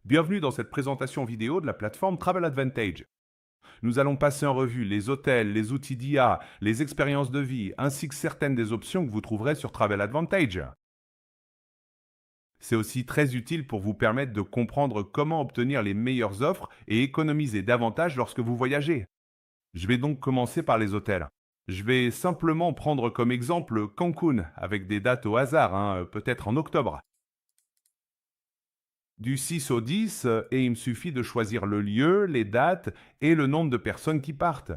Bienvenue dans cette présentation vidéo de la plateforme Travel Advantage. Nous allons passer en revue les hôtels, les outils d'IA, les expériences de vie, ainsi que certaines des options que vous trouverez sur Travel Advantage. C'est aussi très utile pour vous permettre de comprendre comment obtenir les meilleures offres et économiser davantage lorsque vous voyagez. Je vais donc commencer par les hôtels. Je vais simplement prendre comme exemple Cancun, avec des dates au hasard, peut-être en octobre. Du 6 au 10, et il me suffit de choisir le lieu, les dates et le nombre de personnes qui partent.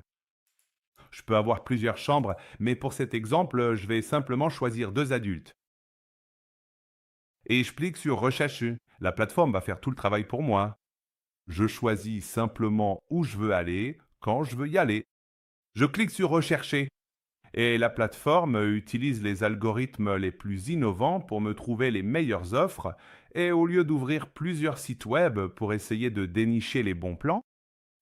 Je peux avoir plusieurs chambres, mais pour cet exemple, je vais simplement choisir 2 adultes. Et je clique sur Rechercher. La plateforme va faire tout le travail pour moi. Je choisis simplement où je veux aller, quand je veux y aller. Je clique sur Rechercher. Et la plateforme utilise les algorithmes les plus innovants pour me trouver les meilleures offres. Et au lieu d'ouvrir plusieurs sites web pour essayer de dénicher les bons plans,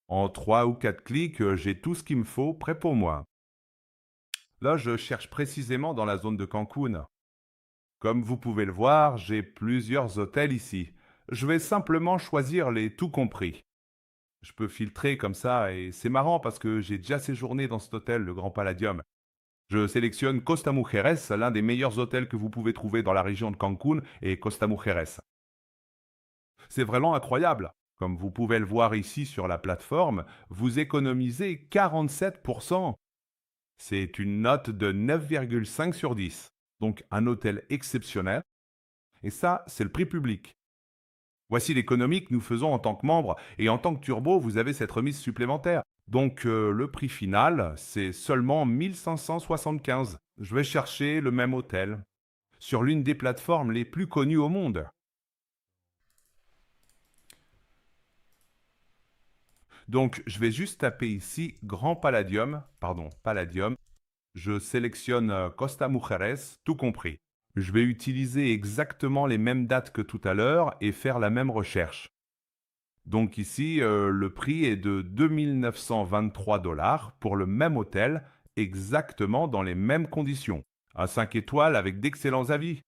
en 3 ou 4 clics, j'ai tout ce qu'il me faut prêt pour moi. Là, je cherche précisément dans la zone de Cancun. Comme vous pouvez le voir, j'ai plusieurs hôtels ici. Je vais simplement choisir les tout compris. Je peux filtrer comme ça et c'est marrant parce que j'ai déjà séjourné dans cet hôtel, le Grand Palladium. Je sélectionne Costa Mujeres, l'un des meilleurs hôtels que vous pouvez trouver dans la région de Cancun et Costa Mujeres. C'est vraiment incroyable. Comme vous pouvez le voir ici sur la plateforme, vous économisez 47%. C'est une note de 9,5 sur 10. Donc un hôtel exceptionnel. Et ça, c'est le prix public. Voici l'économie que nous faisons en tant que membre. Et en tant que turbo, vous avez cette remise supplémentaire. Donc le prix final, c'est seulement 1575. Je vais chercher le même hôtel sur l'une des plateformes les plus connues au monde. Donc je vais juste taper ici Grand Palladium, Palladium. Je sélectionne Costa Mujeres, tout compris. Je vais utiliser exactement les mêmes dates que tout à l'heure et faire la même recherche. Donc ici, le prix est de 2923 dollars pour le même hôtel, exactement dans les mêmes conditions. Un 5 étoiles avec d'excellents avis.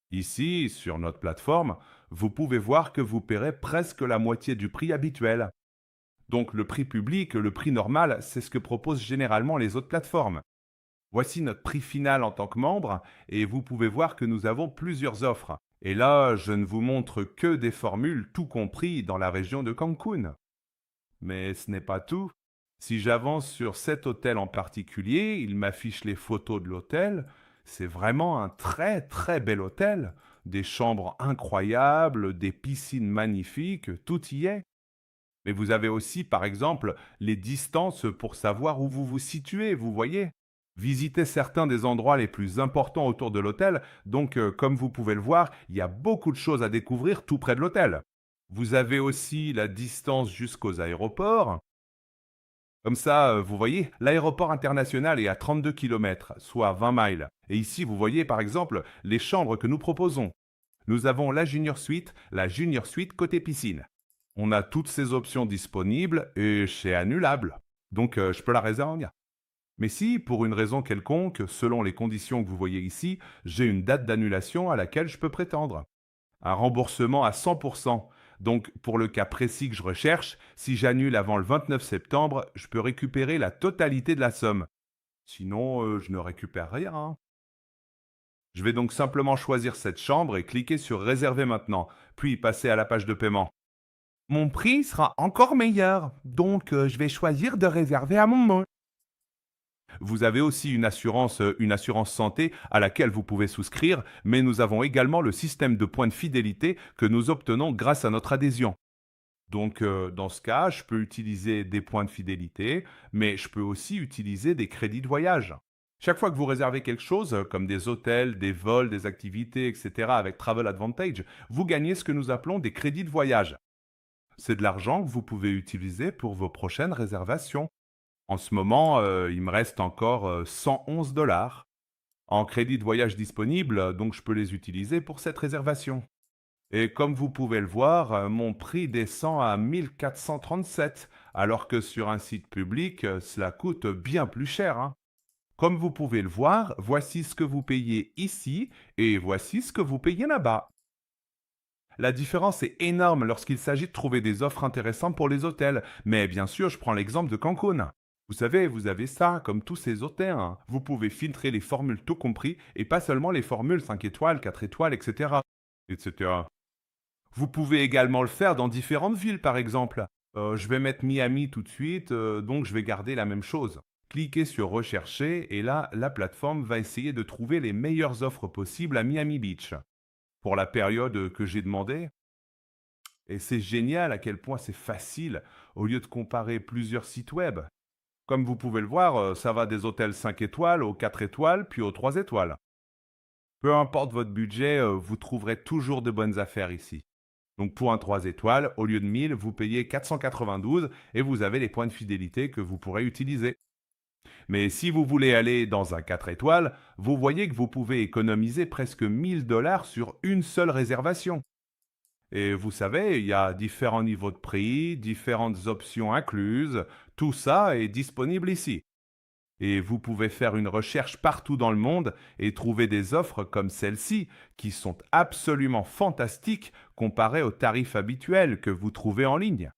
Ici, sur notre plateforme, vous pouvez voir que vous paierez presque la moitié du prix habituel. Donc le prix public, le prix normal, c'est ce que proposent généralement les autres plateformes. Voici notre prix final en tant que membre et vous pouvez voir que nous avons plusieurs offres. Et là, je ne vous montre que des formules tout compris dans la région de Cancun. Mais ce n'est pas tout. Si j'avance sur cet hôtel en particulier, il m'affiche les photos de l'hôtel. C'est vraiment un très très bel hôtel. Des chambres incroyables, des piscines magnifiques, tout y est. Mais vous avez aussi, par exemple, les distances pour savoir où vous vous situez, vous voyez. Visitez certains des endroits les plus importants autour de l'hôtel, donc comme vous pouvez le voir, il y a beaucoup de choses à découvrir tout près de l'hôtel. Vous avez aussi la distance jusqu'aux aéroports. Comme ça, vous voyez, l'aéroport international est à 32 km, soit 20 miles. Et ici, vous voyez par exemple les chambres que nous proposons. Nous avons la Junior Suite côté piscine. On a toutes ces options disponibles et c'est annulable. Donc, je peux la réserver. Mais si, pour une raison quelconque, selon les conditions que vous voyez ici, j'ai une date d'annulation à laquelle je peux prétendre. Un remboursement à 100%. Donc, pour le cas précis que je recherche, si j'annule avant le 29 septembre, je peux récupérer la totalité de la somme. Sinon, je ne récupère rien, hein. Je vais donc simplement choisir cette chambre et cliquer sur Réserver maintenant, puis passer à la page de paiement. Mon prix sera encore meilleur, donc je vais choisir de réserver à mon nom. Vous avez aussi une assurance santé à laquelle vous pouvez souscrire, mais nous avons également le système de points de fidélité que nous obtenons grâce à notre adhésion. Donc, dans ce cas, je peux utiliser des points de fidélité, mais je peux aussi utiliser des crédits de voyage. Chaque fois que vous réservez quelque chose, comme des hôtels, des vols, des activités, etc., avec Travel Advantage, vous gagnez ce que nous appelons des crédits de voyage. C'est de l'argent que vous pouvez utiliser pour vos prochaines réservations. En ce moment, il me reste encore 111 dollars en crédit de voyage disponible, donc je peux les utiliser pour cette réservation. Et comme vous pouvez le voir, mon prix descend à 1437, alors que sur un site public, cela coûte bien plus cher, hein. Comme vous pouvez le voir, voici ce que vous payez ici et voici ce que vous payez là-bas. La différence est énorme lorsqu'il s'agit de trouver des offres intéressantes pour les hôtels. Mais bien sûr, je prends l'exemple de Cancun. Vous savez, vous avez ça, comme tous ces hôtels, hein. Vous pouvez filtrer les formules tout compris et pas seulement les formules 5 étoiles, 4 étoiles, etc. etc. Vous pouvez également le faire dans différentes villes, par exemple. Je vais mettre Miami tout de suite, donc je vais garder la même chose. Cliquez sur Rechercher et là, la plateforme va essayer de trouver les meilleures offres possibles à Miami Beach pour la période que j'ai demandé. Et c'est génial à quel point c'est facile au lieu de comparer plusieurs sites web. Comme vous pouvez le voir, ça va des hôtels 5 étoiles aux 4 étoiles, puis aux 3 étoiles. Peu importe votre budget, vous trouverez toujours de bonnes affaires ici. Donc pour un 3 étoiles, au lieu de 1000, vous payez 492 et vous avez les points de fidélité que vous pourrez utiliser. Mais si vous voulez aller dans un 4 étoiles, vous voyez que vous pouvez économiser presque 1000 $ sur une seule réservation. Et vous savez, il y a différents niveaux de prix, différentes options incluses, tout ça est disponible ici. Et vous pouvez faire une recherche partout dans le monde et trouver des offres comme celle-ci qui sont absolument fantastiques comparées aux tarifs habituels que vous trouvez en ligne.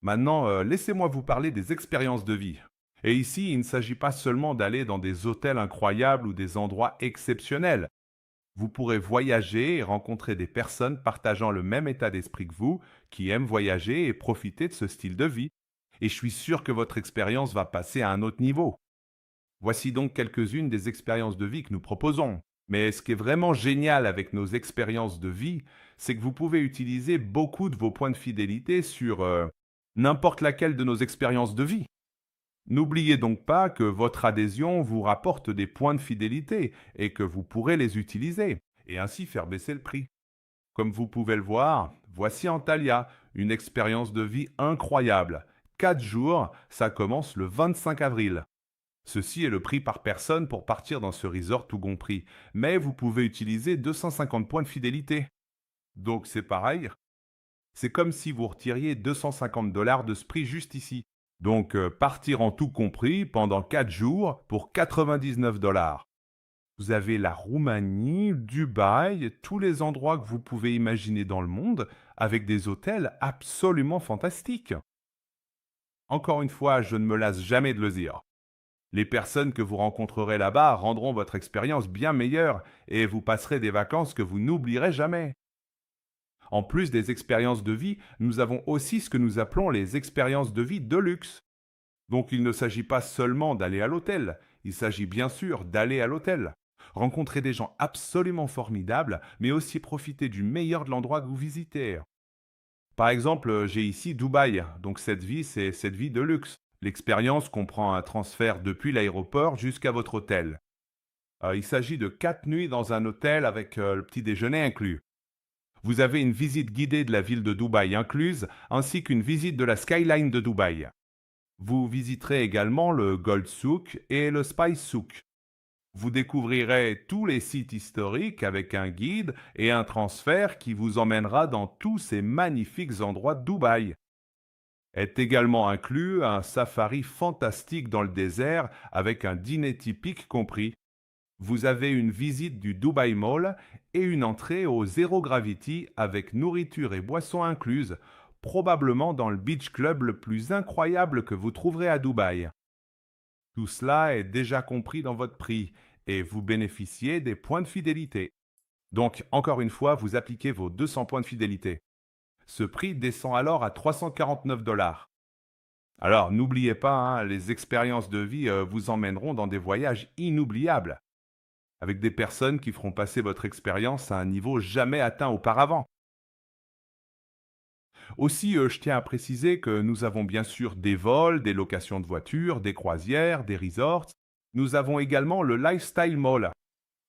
Maintenant, laissez-moi vous parler des expériences de vie. Et ici, il ne s'agit pas seulement d'aller dans des hôtels incroyables ou des endroits exceptionnels. Vous pourrez voyager et rencontrer des personnes partageant le même état d'esprit que vous, qui aiment voyager et profiter de ce style de vie. Et je suis sûr que votre expérience va passer à un autre niveau. Voici donc quelques-unes des expériences de vie que nous proposons. Mais ce qui est vraiment génial avec nos expériences de vie, c'est que vous pouvez utiliser beaucoup de vos points de fidélité sur n'importe laquelle de nos expériences de vie. N'oubliez donc pas que votre adhésion vous rapporte des points de fidélité et que vous pourrez les utiliser et ainsi faire baisser le prix. Comme vous pouvez le voir, voici Antalya, une expérience de vie incroyable. 4 jours, ça commence le 25 avril. Ceci est le prix par personne pour partir dans ce resort tout compris, mais vous pouvez utiliser 250 points de fidélité. Donc c'est pareil, c'est comme si vous retiriez 250 $ de ce prix juste ici. Donc partir en tout compris pendant 4 jours pour 99 $. Vous avez la Roumanie, Dubaï, tous les endroits que vous pouvez imaginer dans le monde avec des hôtels absolument fantastiques. Encore une fois, je ne me lasse jamais de le dire. Les personnes que vous rencontrerez là-bas rendront votre expérience bien meilleure et vous passerez des vacances que vous n'oublierez jamais. En plus des expériences de vie, nous avons aussi ce que nous appelons les expériences de vie de luxe. Donc il ne s'agit pas seulement d'aller à l'hôtel, il s'agit bien sûr d'aller à l'hôtel. Rencontrer des gens absolument formidables, mais aussi profiter du meilleur de l'endroit que vous visitez. Par exemple, j'ai ici Dubaï, donc cette vie, c'est cette vie de luxe. L'expérience comprend un transfert depuis l'aéroport jusqu'à votre hôtel. Il s'agit de 4 nuits dans un hôtel avec le petit déjeuner inclus. Vous avez une visite guidée de la ville de Dubaï incluse, ainsi qu'une visite de la skyline de Dubaï. Vous visiterez également le Gold Souk et le Spice Souk. Vous découvrirez tous les sites historiques avec un guide et un transfert qui vous emmènera dans tous ces magnifiques endroits de Dubaï. Est également inclus un safari fantastique dans le désert avec un dîner typique compris. Vous avez une visite du Dubai Mall et une entrée au Zero Gravity avec nourriture et boissons incluses, probablement dans le beach club le plus incroyable que vous trouverez à Dubaï. Tout cela est déjà compris dans votre prix et vous bénéficiez des points de fidélité. Donc, encore une fois, vous appliquez vos 200 points de fidélité. Ce prix descend alors à 349 $. Alors, n'oubliez pas, hein, les expériences de vie vous emmèneront dans des voyages inoubliables, avec des personnes qui feront passer votre expérience à un niveau jamais atteint auparavant. Aussi, je tiens à préciser que nous avons bien sûr des vols, des locations de voitures, des croisières, des resorts. Nous avons également le Lifestyle Mall.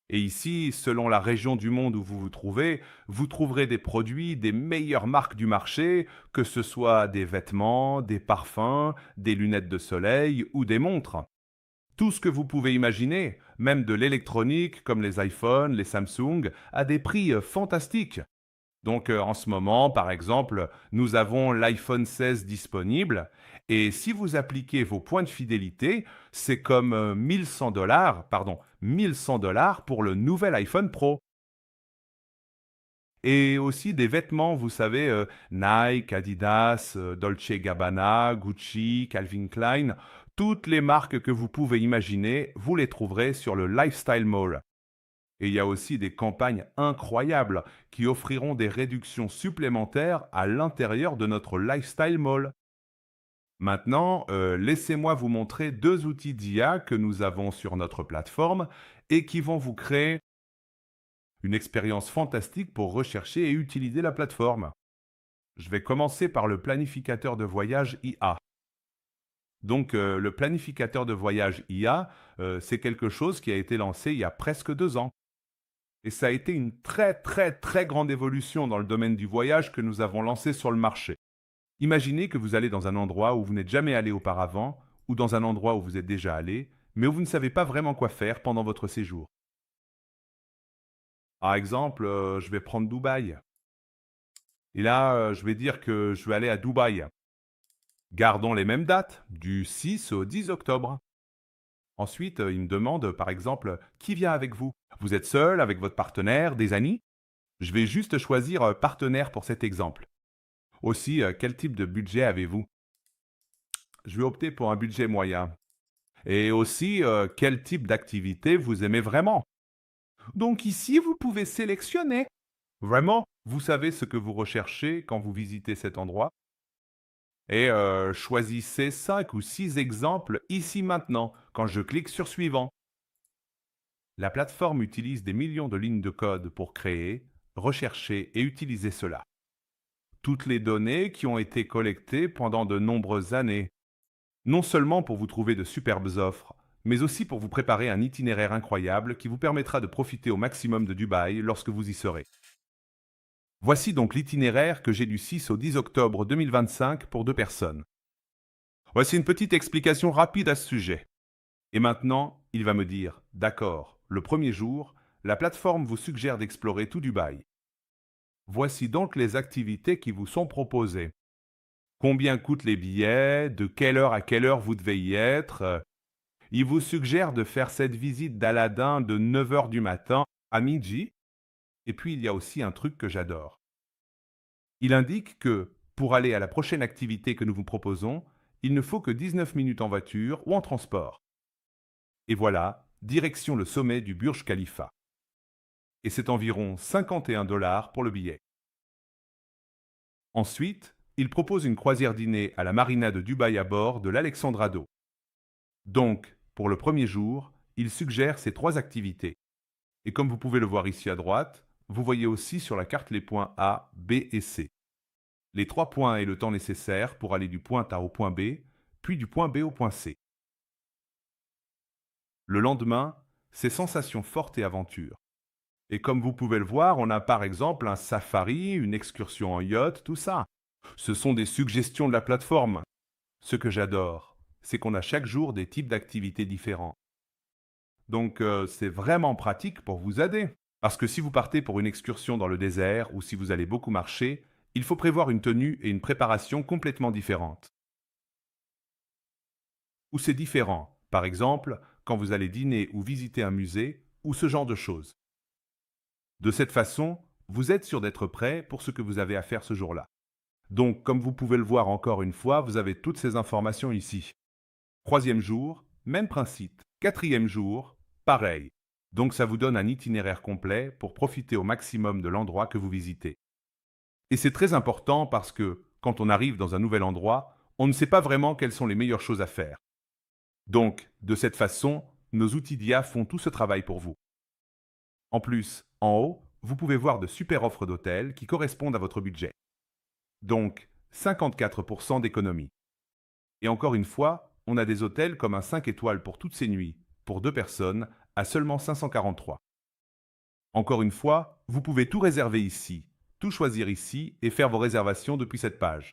Et ici, selon la région du monde où vous vous trouvez, vous trouverez des produits des meilleures marques du marché, que ce soit des vêtements, des parfums, des lunettes de soleil ou des montres. Tout ce que vous pouvez imaginer, même de l'électronique comme les iPhones, les Samsung, à des prix fantastiques. Donc en ce moment, par exemple, nous avons l'iPhone 16 disponible et si vous appliquez vos points de fidélité, c'est comme 1100 $, pardon, 1100 $ pour le nouvel iPhone Pro. Et aussi des vêtements, vous savez, Nike, Adidas, Dolce Gabbana, Gucci, Calvin Klein, toutes les marques que vous pouvez imaginer, vous les trouverez sur le Lifestyle Mall. Et il y a aussi des campagnes incroyables qui offriront des réductions supplémentaires à l'intérieur de notre Lifestyle Mall. Maintenant, laissez-moi vous montrer deux outils d'IA que nous avons sur notre plateforme et qui vont vous créer une expérience fantastique pour rechercher et utiliser la plateforme. Je vais commencer par le planificateur de voyage IA. Donc, le planificateur de voyage IA, c'est quelque chose qui a été lancé il y a presque 2 ans. Et ça a été une très très très grande évolution dans le domaine du voyage que nous avons lancé sur le marché. Imaginez que vous allez dans un endroit où vous n'êtes jamais allé auparavant, ou dans un endroit où vous êtes déjà allé, mais où vous ne savez pas vraiment quoi faire pendant votre séjour. Par exemple, je vais prendre Dubaï. Et là, je vais dire que je vais aller à Dubaï. Gardons les mêmes dates, du 6 au 10 octobre. Ensuite, il me demande, par exemple, qui vient avec vous? Vous êtes seul, avec votre partenaire, des amis? Je vais juste choisir partenaire pour cet exemple. Aussi, quel type de budget avez-vous? Je vais opter pour un budget moyen. Et aussi, quel type d'activité vous aimez vraiment? Donc ici, vous pouvez sélectionner. Vraiment, vous savez ce que vous recherchez quand vous visitez cet endroit. Et choisissez 5 ou 6 exemples ici maintenant, quand je clique sur Suivant. La plateforme utilise des millions de lignes de code pour créer, rechercher et utiliser cela. Toutes les données qui ont été collectées pendant de nombreuses années, non seulement pour vous trouver de superbes offres, mais aussi pour vous préparer un itinéraire incroyable qui vous permettra de profiter au maximum de Dubaï lorsque vous y serez. Voici donc l'itinéraire que j'ai du 6 au 10 octobre 2025 pour 2 personnes. Voici une petite explication rapide à ce sujet. Et maintenant, il va me dire, d'accord, le premier jour, la plateforme vous suggère d'explorer tout Dubaï. Voici donc les activités qui vous sont proposées. Combien coûtent les billets? De quelle heure à quelle heure vous devez y être? Il vous suggère de faire cette visite d'Aladin de 9 heures du matin à midi. Et puis, il y a aussi un truc que j'adore. Il indique que, pour aller à la prochaine activité que nous vous proposons, il ne faut que 19 minutes en voiture ou en transport. Et voilà, direction le sommet du Burj Khalifa. Et c'est environ 51 dollars pour le billet. Ensuite, il propose une croisière dîner à la marina de Dubaï à bord de l'Alexandrado. Donc, pour le premier jour, il suggère ces 3 activités. Et comme vous pouvez le voir ici à droite, vous voyez aussi sur la carte les points A, B et C. Les 3 points et le temps nécessaire pour aller du point A au point B, puis du point B au point C. Le lendemain, c'est sensations fortes et aventure. Et comme vous pouvez le voir, on a par exemple un safari, une excursion en yacht, tout ça. Ce sont des suggestions de la plateforme. Ce que j'adore, c'est qu'on a chaque jour des types d'activités différents. Donc c'est vraiment pratique pour vous aider. Parce que si vous partez pour une excursion dans le désert ou si vous allez beaucoup marcher, il faut prévoir une tenue et une préparation complètement différentes. Ou c'est différent, par exemple, quand vous allez dîner ou visiter un musée, ou ce genre de choses. De cette façon, vous êtes sûr d'être prêt pour ce que vous avez à faire ce jour-là. Donc, comme vous pouvez le voir encore une fois, vous avez toutes ces informations ici. Troisième jour, même principe. Quatrième jour, pareil. Donc ça vous donne un itinéraire complet pour profiter au maximum de l'endroit que vous visitez. Et c'est très important parce que, quand on arrive dans un nouvel endroit, on ne sait pas vraiment quelles sont les meilleures choses à faire. Donc, de cette façon, nos outils d'IA font tout ce travail pour vous. En plus, en haut, vous pouvez voir de super offres d'hôtels qui correspondent à votre budget. Donc, 54% d'économie. Et encore une fois, on a des hôtels comme un 5 étoiles pour toutes ces nuits, pour 2 personnes, à seulement 543. Encore une fois, vous pouvez tout réserver ici, tout choisir ici et faire vos réservations depuis cette page.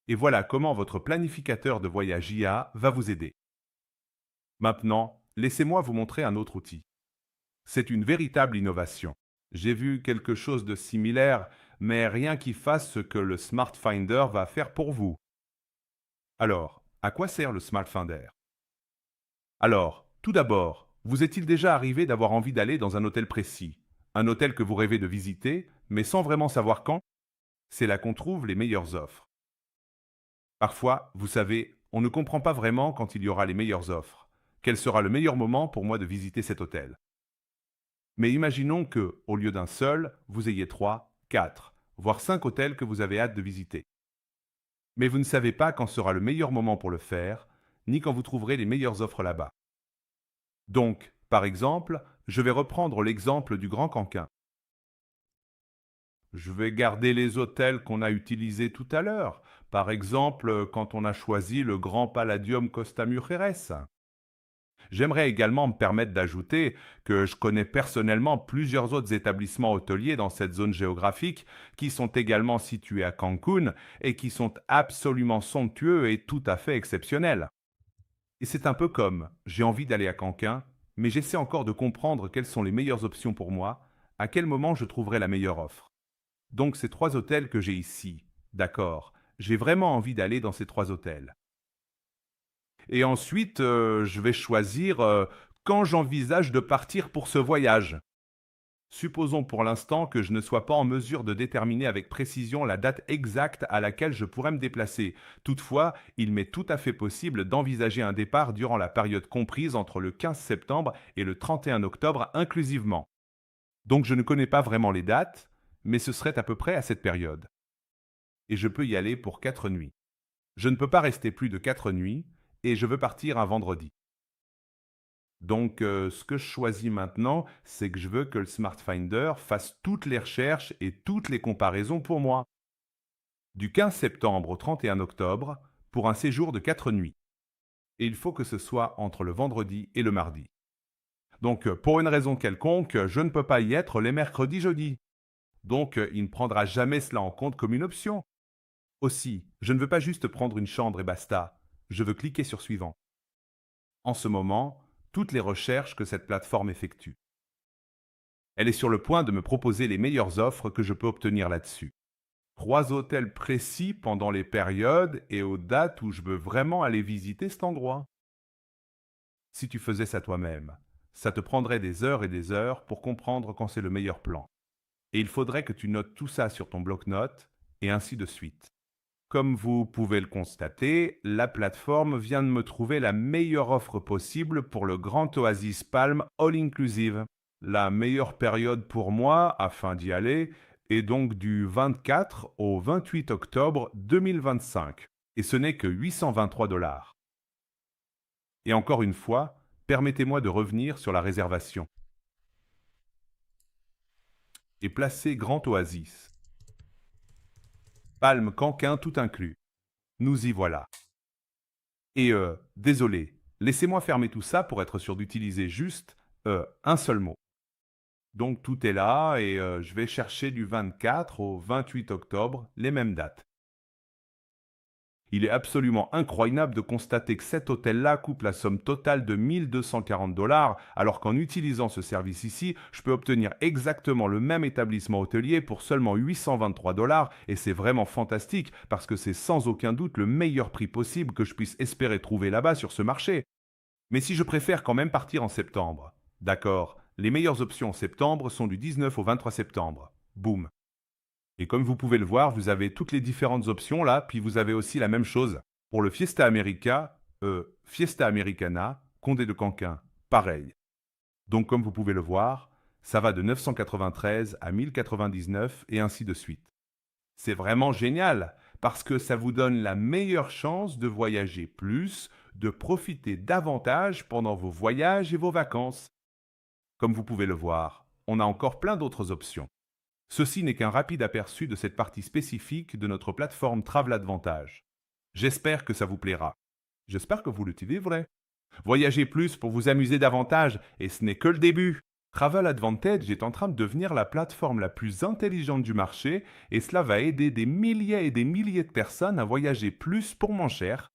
Et voilà comment votre planificateur de voyage IA va vous aider. Maintenant, laissez-moi vous montrer un autre outil. C'est une véritable innovation. J'ai vu quelque chose de similaire, mais rien qui fasse ce que le Smart Finder va faire pour vous. Alors, à quoi sert le Smart Finder? Alors, tout d'abord, vous est-il déjà arrivé d'avoir envie d'aller dans un hôtel précis? un hôtel que vous rêvez de visiter, mais sans vraiment savoir quand, c'est là qu'on trouve les meilleures offres. Parfois, vous savez, on ne comprend pas vraiment quand il y aura les meilleures offres. Quel sera le meilleur moment pour moi de visiter cet hôtel? Mais imaginons que, au lieu d'un seul, vous ayez 3, 4, voire 5 hôtels que vous avez hâte de visiter. Mais vous ne savez pas quand sera le meilleur moment pour le faire, ni quand vous trouverez les meilleures offres là-bas. Donc, par exemple, je vais reprendre l'exemple du Grand Canquin. Je vais garder les hôtels qu'on a utilisés tout à l'heure, par exemple quand on a choisi le Grand Palladium Costa Mujeres. J'aimerais également me permettre d'ajouter que je connais personnellement plusieurs autres établissements hôteliers dans cette zone géographique qui sont également situés à Cancun et qui sont absolument somptueux et tout à fait exceptionnels. Et c'est un peu comme, j'ai envie d'aller à Cancun, mais j'essaie encore de comprendre quelles sont les meilleures options pour moi, à quel moment je trouverai la meilleure offre. Donc ces 3 hôtels que j'ai ici, d'accord, j'ai vraiment envie d'aller dans ces 3 hôtels. Et ensuite, je vais choisir quand j'envisage de partir pour ce voyage. Supposons pour l'instant que je ne sois pas en mesure de déterminer avec précision la date exacte à laquelle je pourrais me déplacer. Toutefois, il m'est tout à fait possible d'envisager un départ durant la période comprise entre le 15 septembre et le 31 octobre inclusivement. Donc je ne connais pas vraiment les dates, mais ce serait à peu près à cette période. Et je peux y aller pour 4 nuits. Je ne peux pas rester plus de 4 nuits, et je veux partir un vendredi. Donc, ce que je choisis maintenant, c'est que je veux que le Smart Finder fasse toutes les recherches et toutes les comparaisons pour moi. Du 15 septembre au 31 octobre, pour un séjour de 4 nuits. Et il faut que ce soit entre le vendredi et le mardi. Donc, pour une raison quelconque, je ne peux pas y être les mercredis, jeudis. Donc, il ne prendra jamais cela en compte comme une option. Aussi, je ne veux pas juste prendre une chambre et basta. Je veux cliquer sur suivant. En ce moment, toutes les recherches que cette plateforme effectue. Elle est sur le point de me proposer les meilleures offres que je peux obtenir là-dessus. 3 hôtels précis pendant les périodes et aux dates où je veux vraiment aller visiter cet endroit. Si tu faisais ça toi-même, ça te prendrait des heures et des heures pour comprendre quand c'est le meilleur plan. Et il faudrait que tu notes tout ça sur ton bloc-notes, et ainsi de suite. Comme vous pouvez le constater, la plateforme vient de me trouver la meilleure offre possible pour le Grand Oasis Palm All Inclusive. La meilleure période pour moi, afin d'y aller, est donc du 24 au 28 octobre 2025. Et ce n'est que 823 $. Et encore une fois, permettez-moi de revenir sur la réservation. Et placer Grand Oasis. Palme Canquin tout inclus. Nous y voilà. Et désolé, laissez-moi fermer tout ça pour être sûr d'utiliser juste un seul mot. Donc tout est là et je vais chercher du 24 au 28 octobre les mêmes dates. Il est absolument incroyable de constater que cet hôtel-là coupe la somme totale de 1240 $, alors qu'en utilisant ce service ici, je peux obtenir exactement le même établissement hôtelier pour seulement 823 $, et c'est vraiment fantastique parce que c'est sans aucun doute le meilleur prix possible que je puisse espérer trouver là-bas sur ce marché. Mais si je préfère quand même partir en septembre, d'accord, les meilleures options en septembre sont du 19 au 23 septembre. Boum. Et comme vous pouvez le voir, vous avez toutes les différentes options là, puis vous avez aussi la même chose. Pour le Fiesta America, Fiesta Americana, Condé de Canquin, pareil. Donc comme vous pouvez le voir, ça va de 993 à 1099 et ainsi de suite. C'est vraiment génial, parce que ça vous donne la meilleure chance de voyager plus, de profiter davantage pendant vos voyages et vos vacances. Comme vous pouvez le voir, on a encore plein d'autres options. Ceci n'est qu'un rapide aperçu de cette partie spécifique de notre plateforme Travel Advantage. J'espère que ça vous plaira. J'espère que vous l'utiliserez. Voyagez plus pour vous amuser davantage, et ce n'est que le début. Travel Advantage est en train de devenir la plateforme la plus intelligente du marché, et cela va aider des milliers et des milliers de personnes à voyager plus pour moins cher,